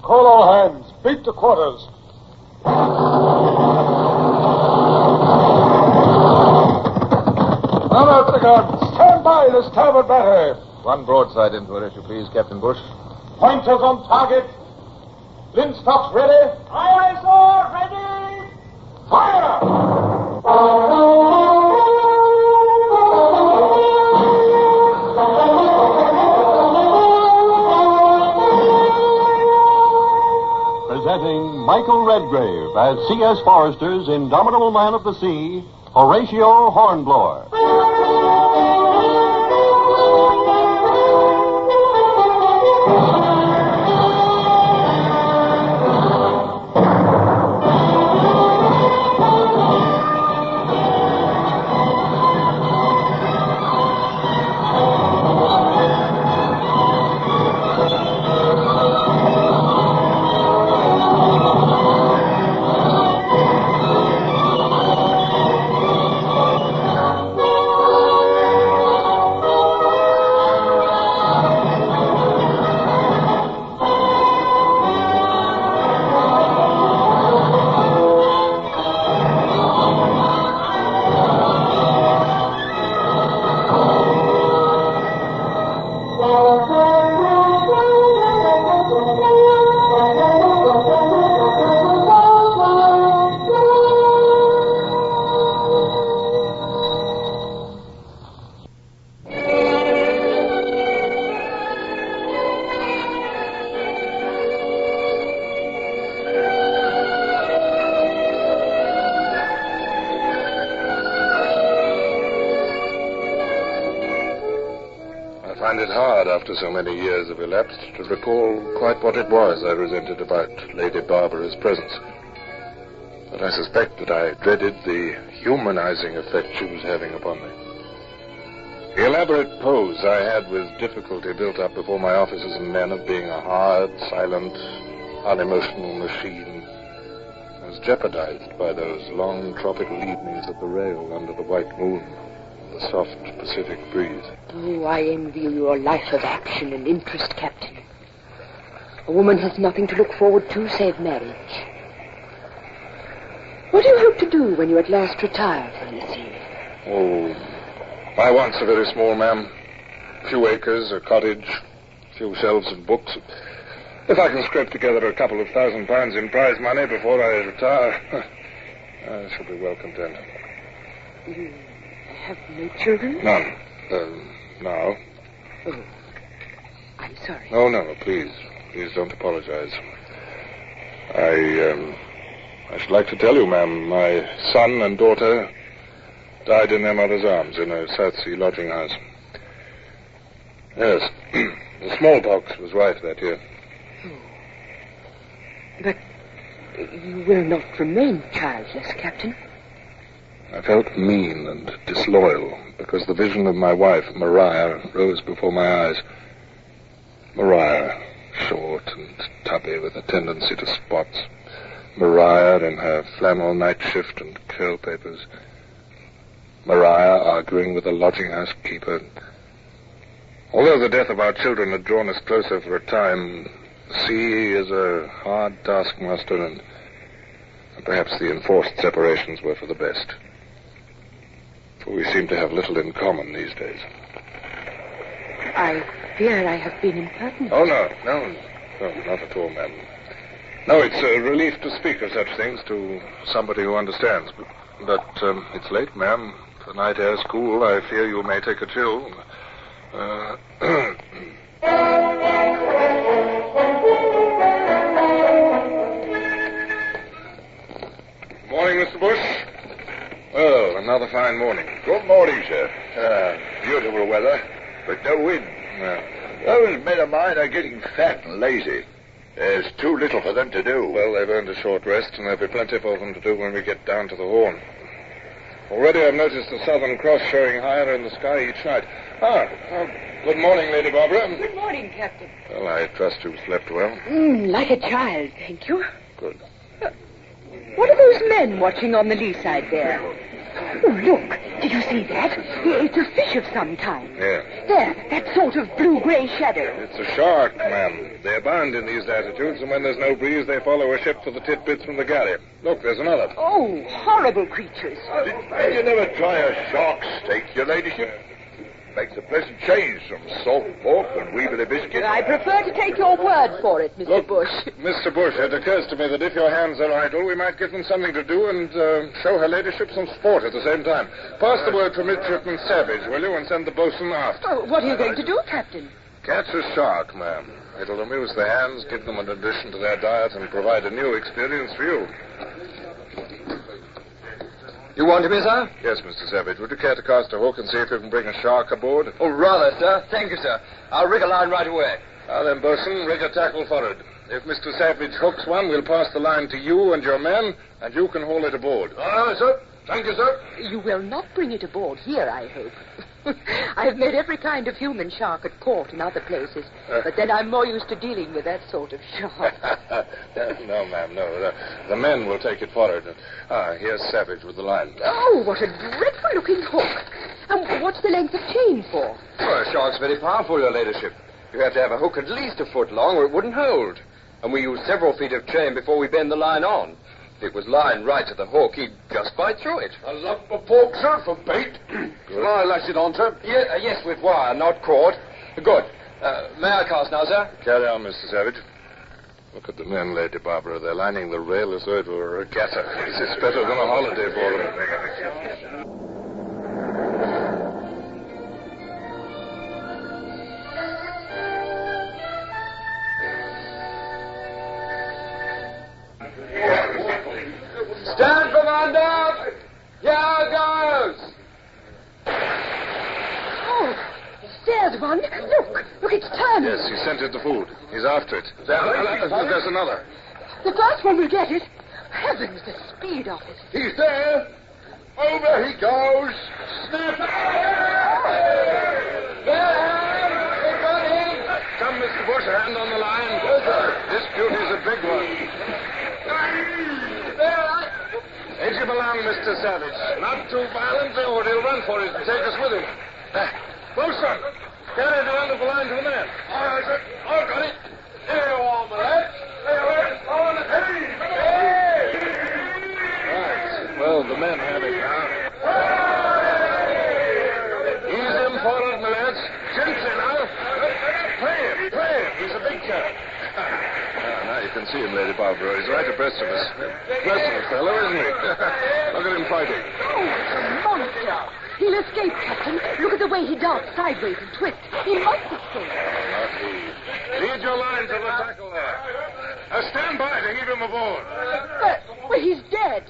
Call all hands. Beat to quarters. Now out the guns. Stand by the starboard battery. One broadside into it, if you please, Captain Bush. Pointers on target. Linstocks ready. Aye, sir. Ready. Fire! Presenting Michael Redgrave as C.S. Forrester's indomitable man of the sea, Horatio Hornblower. I find it hard, after so many years have elapsed, to recall quite what it was I resented about Lady Barbara's presence. But I suspect that I dreaded the humanizing effect she was having upon me. The elaborate pose I had with difficulty built up before my officers and men of being a hard, silent, unemotional machine was jeopardized by those long tropical evenings at the rail under the white moon, the soft Pacific breeze. Oh, I envy you your life of action and interest, Captain. A woman has nothing to look forward to save marriage. What do you hope to do when you at last retire from the sea? Oh, my wants are very small, ma'am. A few acres, a cottage, a few shelves of books. If I can scrape together a couple of £1,000 in prize money before I retire, I shall be well content. You have no children? None. Now. Oh, I'm sorry. Oh, no, please. Please don't apologize. I should like to tell you, ma'am, my son and daughter died in their mother's arms in a South Sea lodging house. Yes, the smallpox was rife that year. Oh. But you will not remain childless, Captain. I felt mean and disloyal because the vision of my wife, Maria, rose before my eyes. Maria, short and tubby with a tendency to spots. Maria in her flannel night shift and curl papers. Maria arguing with the lodging house keeper. Although the death of our children had drawn us closer for a time, the sea is a hard taskmaster, and perhaps the enforced separations were for the best. For we seem to have little in common these days. I fear I have been impertinent. Oh, no, not at all, ma'am. No, it's a relief to speak of such things to somebody who understands. But it's late, ma'am. The night air's cool. I fear you may take a chill. Morning, Mr. Bush. Oh, another fine morning. Good morning, sir. Beautiful weather, but no wind. Those men of mine are getting fat and lazy. There's too little for them to do. Well, they've earned a short rest, and there'll be plenty for them to do when we get down to the Horn. Already I've noticed the Southern Cross showing higher in the sky each night. Good morning, Lady Barbara. Good morning, Captain. Well, I trust you've slept well. Like a child, thank you. Good. What are those men watching on the lee side there? Oh, look. Did you see that? It's a fish of some kind. Yeah. There, that sort of blue-gray shadow. It's a shark, ma'am. They abound in these latitudes, and when there's no breeze, they follow a ship for the titbits from the galley. Look, there's another. Oh, horrible creatures. Did you never try a shark steak, your ladyship? Makes a pleasant change from salt pork and wee bit of biscuit. I prefer to take your word for it, Mr. Look, Bush. Mr. Bush, it occurs to me that if your hands are idle, we might give them something to do and show her ladyship some sport at the same time. Pass the word for Midshipman Savage, will you, and send the boatswain aft. Oh, what are you going to do, Captain? Catch a shark, ma'am. It'll amuse the hands, give them an addition to their diet, and provide a new experience for you. You want me, sir? Yes, Mr. Savage. Would you care to cast a hook and see if you can bring a shark aboard? Oh, rather, sir. Thank you, sir. I'll rig a line right away. Now then, boatswain, rig a tackle forward. If Mr. Savage hooks one, we'll pass the line to you and your men, and you can haul it aboard. Aye, sir. Thank you, sir. You will not bring it aboard here, I hope. I've met every kind of human shark at port and other places, but then I'm more used to dealing with that sort of shark. No, ma'am, no. The men will take it forward. Here's Savage with the line. Oh, what a dreadful-looking hook. And what's the length of chain for? Well, a shark's very powerful, your ladyship. You have to have a hook at least a foot long or it wouldn't hold. And we use several feet of chain before we bend the line on. If it was lined right to the hook, he'd just bite through it. A lump of pork, sir, for bait. Shall I lash it on, sir? Yes, with wire, not cord. Good. May I cast now, sir? Carry on, Mr. Savage. Look at the men, Lady Barbara. They're lining the rail as though it were a regatta. It's better than a holiday for them. Stand from under! Here goes! Oh, there's one. Look, it's turning. Yes, he scented the food. He's after it. There's another. The first one will get it. Heavens, the speed of it. He's there. Over he goes. Snap! Come, Mr. Bush, a hand on the line. This beauty's a big one. Edge him along, Mr. Savage. Not too violently, or he'll run for it and take us with him. Bosun, carry the end of the line to the man. All right, sir. I've got it. Here you are, my lads. Right. Well, the men have it now. Ease him forward, my lads. Gently now. Play him. He's a big chap. Now you can see him, Lady Barbara. He's right abreast of us. Pleasant fellow, isn't he? Look at him fighting. Oh, it's a monster. He'll escape, Captain. Look at the way he darts sideways and twists. He must escape. Not he. Lead your line to the tackle there. Stand by to heave him aboard. But he's dead.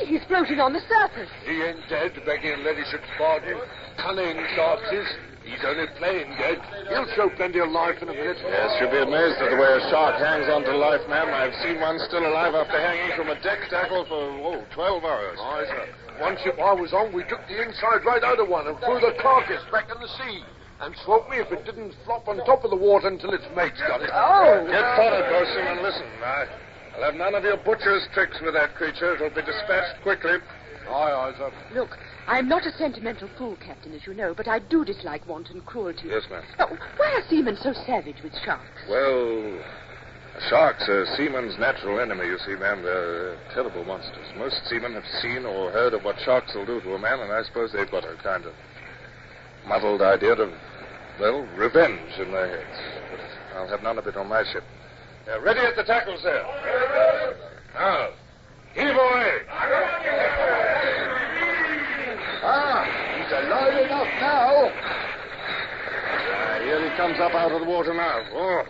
He's floating on the surface. He ain't dead, begging ladyship's pardon. Cunning sharks is. He's only plain dead. He'll show plenty of life in a minute. Yes, you'll be amazed at the way a shark hangs on to life, ma'am. I've seen one still alive after hanging from a deck tackle for, 12 hours. Aye, sir. One ship I was on, we took the inside right out of one and threw the carcass back in the sea. And swope me if it didn't flop on top of the water until its mates got it. Oh. Get forward, bosun, and listen. I'll have none of your butcher's tricks with that creature. It'll be dispatched quickly. Aye, sir. Look, I'm not a sentimental fool, Captain, as you know, but I do dislike wanton cruelty. Yes, ma'am. Oh, why are seamen so savage with sharks? Well, a shark's a seaman's natural enemy, you see, ma'am. They're terrible monsters. Most seamen have seen or heard of what sharks will do to a man, and I suppose they've got a kind of muddled idea of, revenge in their heads. But I'll have none of it on my ship. Ready at the tackles there. Now, heave away. He's alive enough now. Here he comes up out of the water now. Oh,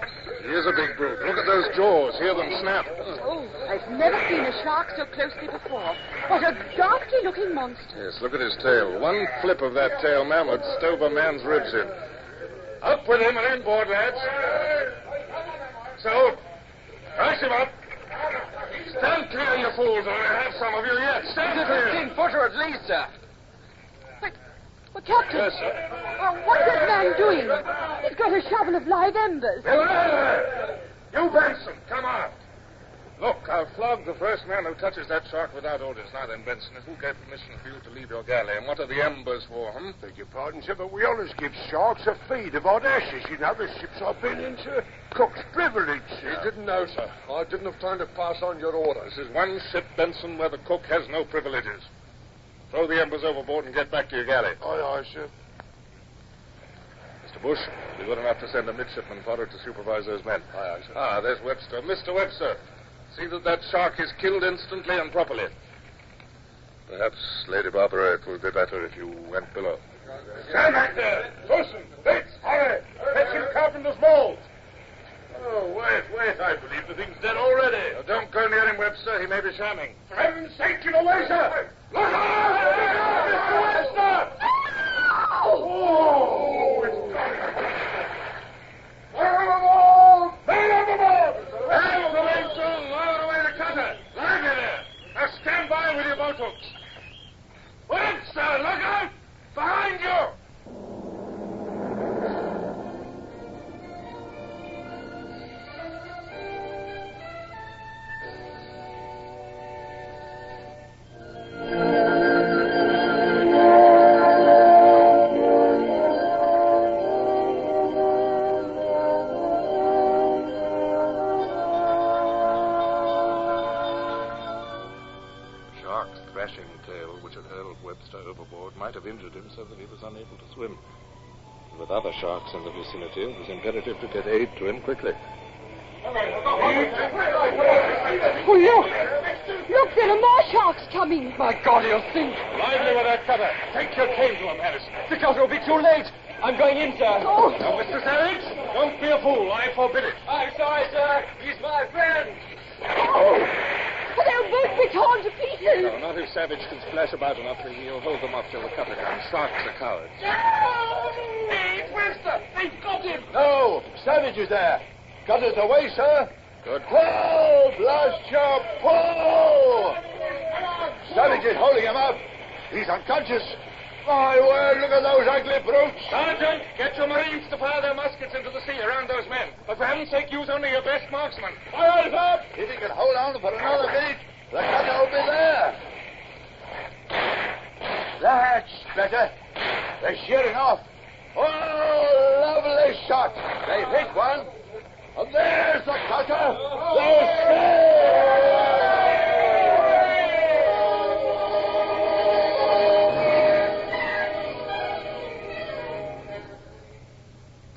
he is a big brute. Look at those jaws. Hear them snap. Oh, I've never seen a shark so closely before. What a ghastly-looking monster. Yes, look at his tail. One flip of that tail, ma'am, would stove a man's ribs in. Up with him and inboard, lads. So, rash him up. Stand clear, you fools, or I'll have some of you yet. Stand clear. 15-footer at least, sir. Well, Captain. Yes, sir. What's that man doing? He's got a shovel of live embers. You, Benson, come on. Look, I've flog the first man who touches that shark without orders. Now then, Benson, who gave permission for you to leave your galley? And what are the embers for, Beg your pardon, sir, but we always give sharks a feed of hot ashes. You know, the ships I've been in, sir. Cook's privilege, sir. He didn't know, sir. I didn't have time to pass on your orders. This is one ship, Benson, where the cook has no privileges. Throw the embers overboard and get back to your galley. Aye, sir. Mr. Bush, be good enough to send a midshipman forward to supervise those men. Aye, sir. Ah, there's Webster. Mr. Webster, see that shark is killed instantly and properly. Perhaps, Lady Barbara, it would be better if you went below. Stand back there! Wilson, Bates, hurry! Fetch him Carpenter's mold! Oh, wait, I believe the thing's dead already. Now, don't go near him, Webster. He may be shamming. For heaven's sake, get away, sir! Look out! Mr. Webster! Oh, it's Man overboard! Man overboard! Hey, the mainsail! Lower away the cutter! Lie there! Now stand by with your boat hooks. Webster, look out! Behind you! Overboard might have injured him so that he was unable to swim. With other sharks in the vicinity, it was imperative to get aid to him quickly. Oh, look! Look, there are more sharks coming. My God, he'll sink. Lively with that cutter. Take your cane to him, Harrison. The cutter will be too late. I'm going in, sir. Oh, Now, Mr. Savage, don't be a fool. I forbid it. I'm sorry, sir. He's my friend. they'll both be torn to pieces. No, not if Savage can splash about enough that he'll hold them up till the cutter comes. Sharks are cowards. Hey, Webster, they've got him. No, Savage is there. Cutter's away, sir. Good. Pull! Blast your pull! Savage is holding him up. He's unconscious. My word, look at those ugly brutes. Sergeant, get your Marines to fire their muskets into the sea around those men. But for heaven's sake, use only your best marksmen. All right, sir. If he can hold on for another minute, the cutter will be there. That's better. They're shearing off. Oh, lovely shot. They've hit one. And there's the cutter. They're saved.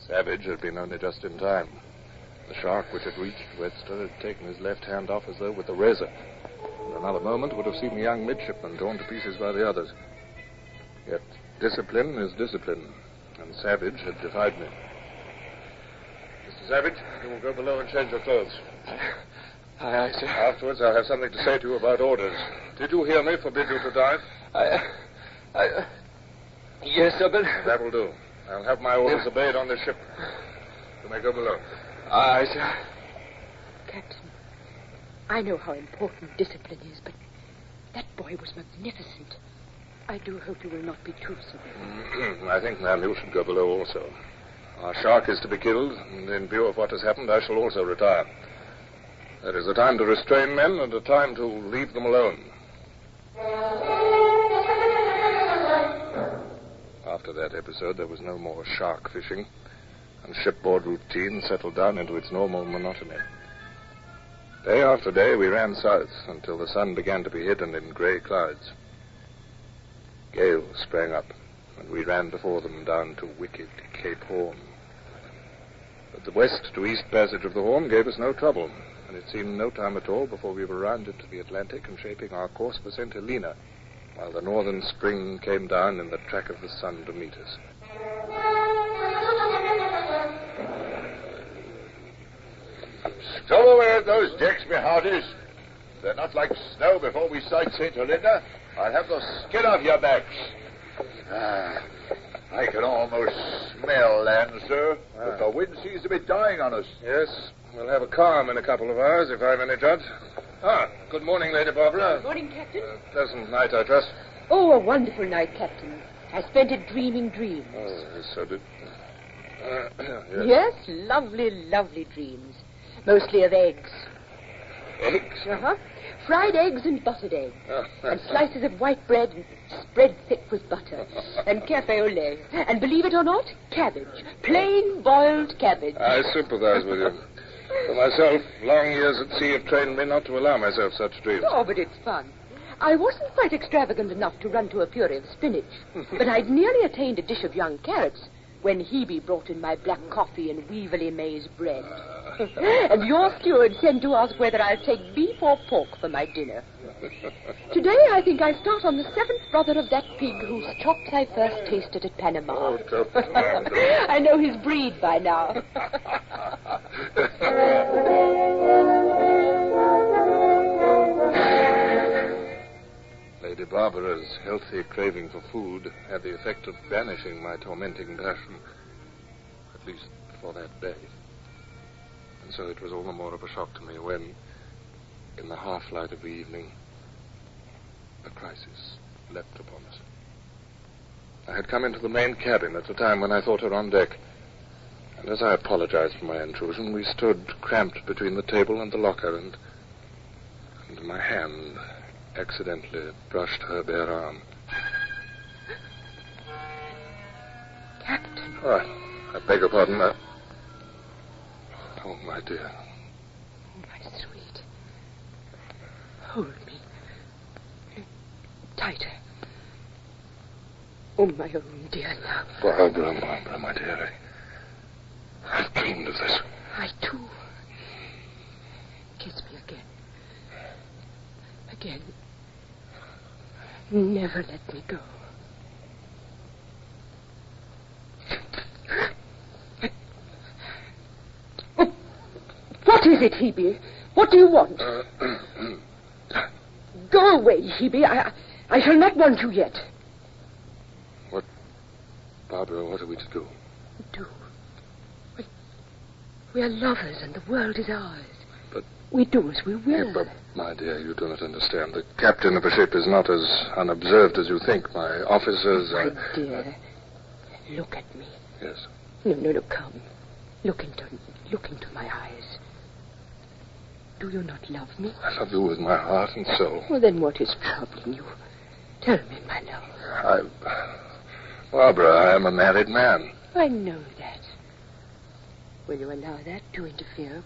Savage had been only just in time. The shark which had reached Webster had taken his left hand off as though with a razor. In another moment would have seen the young midshipman torn to pieces by the others. Yet discipline is discipline, and Savage had defied me. Mr. Savage, you will go below and change your clothes. Aye, sir. Afterwards, I'll have something to say to you about orders. Did you hear me forbid you to dive? Yes, sir, but... That will do. I'll have my orders obeyed on this ship. You may go below. Aye, sir. Captain, I know how important discipline is, but that boy was magnificent. I do hope you will not be too severe. I think, ma'am, you should go below also. Our shark is to be killed, and in view of what has happened, I shall also retire. There is a time to restrain men and a time to leave them alone. After that episode, there was no more shark fishing, and shipboard routine settled down into its normal monotony. Day after day, we ran south until the sun began to be hidden in grey clouds. Gales sprang up, and we ran before them down to wicked Cape Horn. But the west to east passage of the Horn gave us no trouble, and it seemed no time at all before we were round into the Atlantic and shaping our course for St. Helena, while the northern spring came down in the track of the sun to meet us. Stow away at those decks, me hearties. They're not like snow before we sight St. Helena. I'll have the skin off your backs. I can almost smell land, sir. But the wind seems to be dying on us. Yes, we'll have a calm in a couple of hours, if I'm any judge. Good morning, Lady Barbara. Good morning, Captain. Pleasant night, I trust. Oh, a wonderful night, Captain. I spent it dreaming dreams. Oh, so did... Yes, lovely, lovely dreams. Mostly of eggs. Eggs? Uh-huh. Fried eggs and buttered eggs. Oh. And slices of white bread and spread thick with butter. And cafe au lait. And believe it or not, cabbage. Plain boiled cabbage. I sympathize with you. For myself, long years at sea have trained me not to allow myself such dreams. Oh, but it's fun. I wasn't quite extravagant enough to run to a puree of spinach, but I'd nearly attained a dish of young carrots when Hebe brought in my black coffee and weevily maize bread. And your steward sent to ask whether I'll take beef or pork for my dinner. Today, I think I start on the seventh brother of that pig whose chops I first tasted at Panama. Oh, I know his breed by now. Lady Barbara's healthy craving for food had the effect of banishing my tormenting passion, at least for that day. And so it was all the more of a shock to me when, in the half-light of the evening, a crisis leapt upon us. I had come into the main cabin at a time when I thought her on deck, and as I apologized for my intrusion, we stood cramped between the table and the locker, and my hand accidentally brushed her bare arm. Captain. Oh, I beg your pardon. Oh, my dear. Oh, my sweet. Hold me. Tighter. Oh, my own dear love. Barbara, my dear. I've dreamed of this. I, too. Kiss me again. Again. Never let me go. What is it, Hebe? What do you want? Go away, Hebe. I shall not want you yet. What, Barbara, what are we to do? Do? We are lovers and the world is ours. But we do as we will. Yeah, but, my dear, you do not understand. The captain of a ship is not as unobserved as you think. My officers My dear, look at me. Yes. No, come. Look into my eyes. Do you not love me? I love you with my heart and soul. Well, then what is troubling you? Tell me, my love. Barbara, I am a married man. I know that. Will you allow that to interfere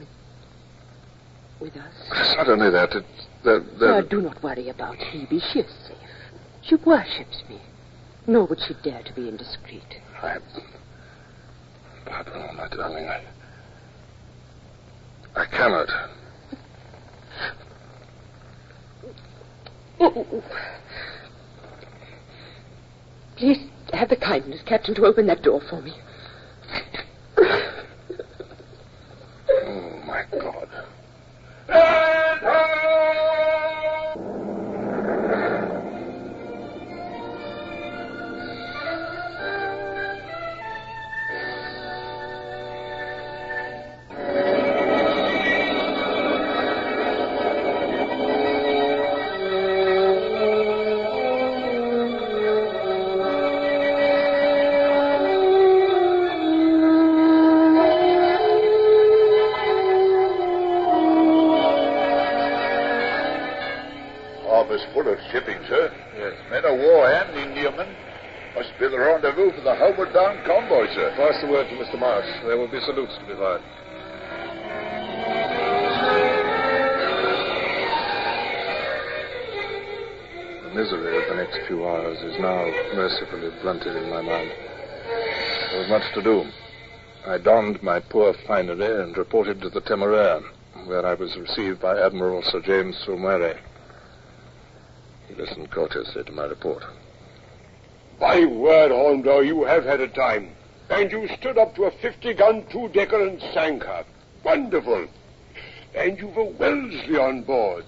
with us? It's not only that. Do not worry about Hebe. She is safe. She worships me. Nor would she dare to be indiscreet. Barbara, my darling, I cannot. Oh. Please have the kindness, Captain, to open that door for me. Oh, my God. Full of shipping, sir. Yes. Men of war and Indiamen. Must be the rendezvous for the homeward-bound convoy, sir. Pass the word to Mr. Marsh. There will be salutes to be fired. The misery of the next few hours is now mercifully blunted in my mind. There was much to do. I donned my poor finery and reported to the Temeraire, where I was received by Admiral Sir James Saumarez. He listened courteously to my report. By word, Hornblower, you have had a time. And you stood up to a 50-gun two-decker and sank her. Wonderful. And you've a Wellesley on board.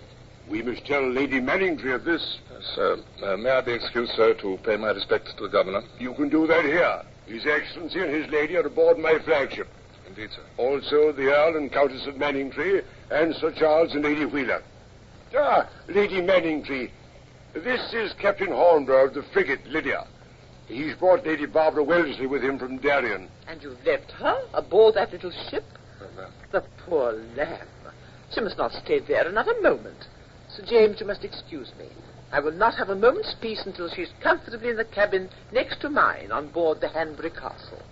We must tell Lady Manningtree of this. Sir, may I be excused, sir, to pay my respects to the governor? You can do that here. His Excellency and his lady are aboard my flagship. Indeed, sir. Also the Earl and Countess of Manningtree and Sir Charles and Lady Wheeler. Lady Manningtree. This is Captain Hornblower of the frigate Lydia. He's brought Lady Barbara Wellesley with him from Darien. And you've left her aboard that little ship? The poor lamb. She must not stay there another moment. Sir James, you must excuse me. I will not have a moment's peace until she's comfortably in the cabin next to mine on board the Hanbury Castle.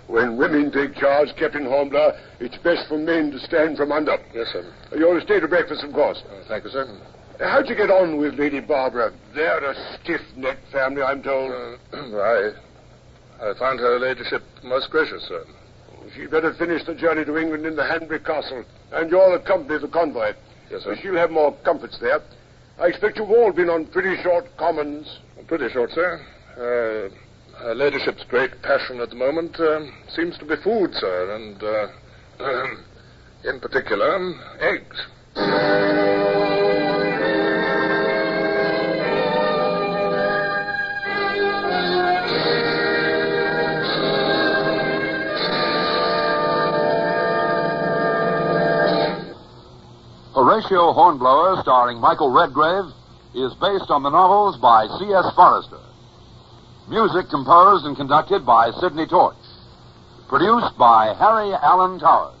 When women take charge, Captain Hornblower, it's best for men to stand from under. Yes, sir. You'll stay to breakfast, of course. Thank you, sir. How'd you get on with Lady Barbara? They're a stiff-necked family, I'm told. I found her ladyship most gracious, sir. She'd better finish the journey to England in the Hanbury Castle, and you'll accompany the convoy. Yes, sir. She'll have more comforts there. I expect you've all been on pretty short commons. Pretty short, sir. Her ladyship's great passion at the moment seems to be food, sir, and, in particular, eggs. Horatio Hornblower, starring Michael Redgrave, is based on the novels by C.S. Forrester. Music composed and conducted by Sidney Torch. Produced by Harry Allen Towers.